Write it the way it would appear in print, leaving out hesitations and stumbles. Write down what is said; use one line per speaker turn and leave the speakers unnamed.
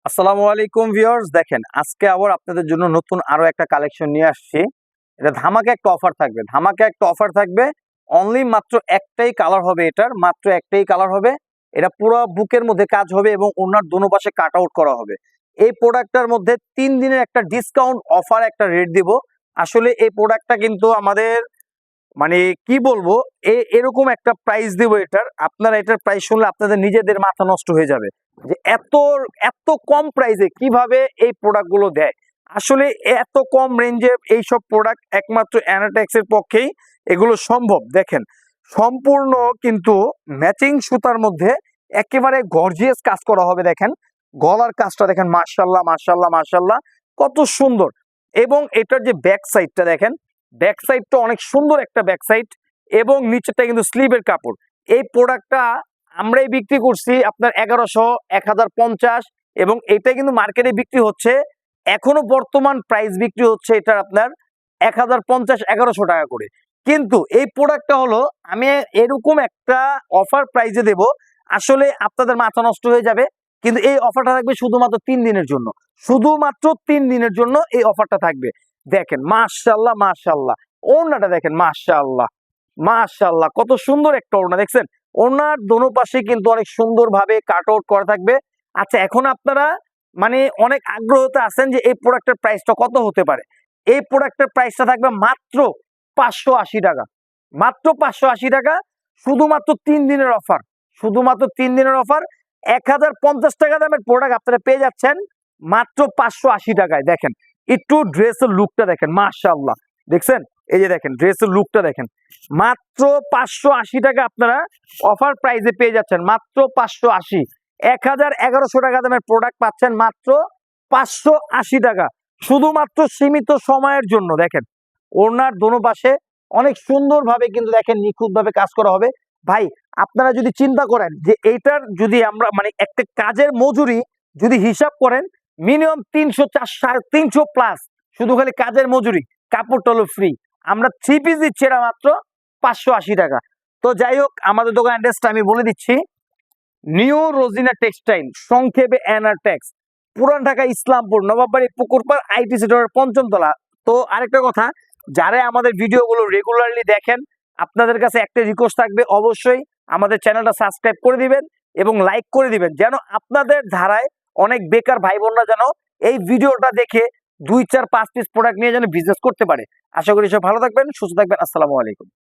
আসসালামু আলাইকুম ভিউয়ার্স, দেখেন আজকে আবার আপনাদের জন্য নতুন আরো একটা কালেকশন নিয়ে আসছি। এটা ধামাকা একটা অফার থাকবে। অনলি মাত্র একটাই কালার হবে, এটার মাত্র একটাই কালার হবে। এটা পুরো বুকের মধ্যে কাজ হবে এবং ওনার দোনো পাশে কাট আউট করা হবে। এই প্রোডাক্টটার মধ্যে 3 দিনের একটা ডিসকাউন্ট অফার একটা রেট দিব। আসলে এই প্রোডাক্টটা কিন্তু আমাদের মানে কি বলবো, এরকম একটা প্রাইস দেব এটার, আপনারা এটার প্রাইস শুনলে আপনাদের নিজেদের মাথা নষ্ট হয়ে যাবে যে এত এত কম প্রাইসে কিভাবে এই প্রোডাক্ট গুলো দেয়। আসলে এত কম রেঞ্জে এইসব প্রোডাক্ট একমাত্র অ্যানাটেক্স এর পক্ষেই এগুলো সম্ভব। দেখেন সম্পূর্ণ কিন্তু ম্যাচিং সুতার মধ্যে একেবারে গর্জিয়াস কাজ করা হবে। দেখেন গলার কাজটা দেখেন, মাশাআল্লাহ মাশাআল্লাহ মাশাআল্লাহ, কত সুন্দর। এবং এটার যে ব্যাক সাইডটা দেখেন, ব্যাক সাইডটা অনেক সুন্দর একটা ব্যাক সাইড এবং নিচেরটা কিন্তু স্লিভের কাপড়। এই প্রোডাক্টটা আমরাই বিক্রি করছি আপনার 1100, 1050 এবং এটা কিন্তু মার্কেটে বিক্রি হচ্ছে, এখনো বর্তমান প্রাইস বিক্রি হচ্ছে এটার আপনার 1050, 1100 টাকা করে। কিন্তু এই প্রোডাক্টটা হলো আমি এরকম একটা অফার প্রাইসে দেব, আসলে আপনাদের মাথা নষ্ট হয়ে যাবে। কিন্তু এই অফারটা থাকবে শুধুমাত্র 3 দিনের জন্য, শুধুমাত্র 3 দিনের জন্য এই অফারটা থাকবে। দেখেন মাশাআল্লাহ মাশাআল্লাহ, ওড়নাটা দেখেন মাশাআল্লাহ মাশাআল্লাহ, কত সুন্দর একটা ওড়না দেখছেন। ওড়নার দোনো পাশে কিন্তু অনেক সুন্দর ভাবে কাট আউট করা থাকবে। আচ্ছা, এখন আপনারা মানে অনেক আগ্রহতে আছেন যে এই প্রোডাক্টের প্রাইসটা কত হতে পারে। এই প্রোডাক্টের প্রাইসটা থাকবে মাত্র 580 টাকা, মাত্র 580 টাকা। শুধুমাত্র 3 দিনের অফার, শুধুমাত্র 3 দিনের অফার। 1050 টাকা দামের প্রোডাক্ট আপনারা পেয়ে যাচ্ছেন মাত্র 580 টাকায়। দেখেন একটু ড্রেসের লুকটা দেখেন মাশাআল্লাহ, দেখছেন এই যে দেখেন ড্রেসের লুকটা দেখেন। মাত্র 580 টাকা আপনারা অফার প্রাইসে পেয়ে যাচ্ছেন, মাত্র 580। 1100 টাকা দামের প্রোডাক্ট পাচ্ছেন মাত্র 580 টাকা, শুধুমাত্র সীমিত সময়ের জন্য। দেখেন ওড়নার দোনো পাশে অনেক সুন্দর ভাবে কিন্তু দেখেন নিখুঁত ভাবে কাজ করা হবে। ভাই আপনারা যদি চিন্তা করেন যে এইটার যদি আমরা মানে একটা কাজের মজুরি যদি হিসাব করেন, মিনিমাম 300, 400, 350 প্লাস শুধু খালি কাজের মজুরি, কাপড়টা হলো ফ্রি। আমরা 3 পিস দিচ্ছি এটা মাত্র 580 টাকা। তো যাই হোক, আমাদের দোকান অ্যাড্রেসটা আমি বলে দিচ্ছি, নিউ রোজিনা টেক্সটাইল, সংক্ষেপে অ্যানাটেক্স, পুরান ঢাকা ইসলামপুর, নবাববাড়ি, পুকুরপাড়, আইটি সেক্টরের 5ম তলা। তো আরেকটা কথা, যারা আমাদের ভিডিওগুলো রেগুলারলি দেখেন, আপনাদের কাছে একটা রিকোয়েস্ট থাকবে, অবশ্যই আমাদের চ্যানেলটা সাবস্ক্রাইব করে দিবেন এবং লাইক করে দিবেন, যেন আপনাদের ধারায় অনেক বেকার ভাই বোনরা যেন এই ভিডিওটা দেখে 2, 4, 5 পিস প্রোডাক্ট নিয়ে যেন বিজনেস করতে পারে। আশা করি সব ভালো থাকবেন, সুস্থ থাকবেন। আসসালামু আলাইকুম।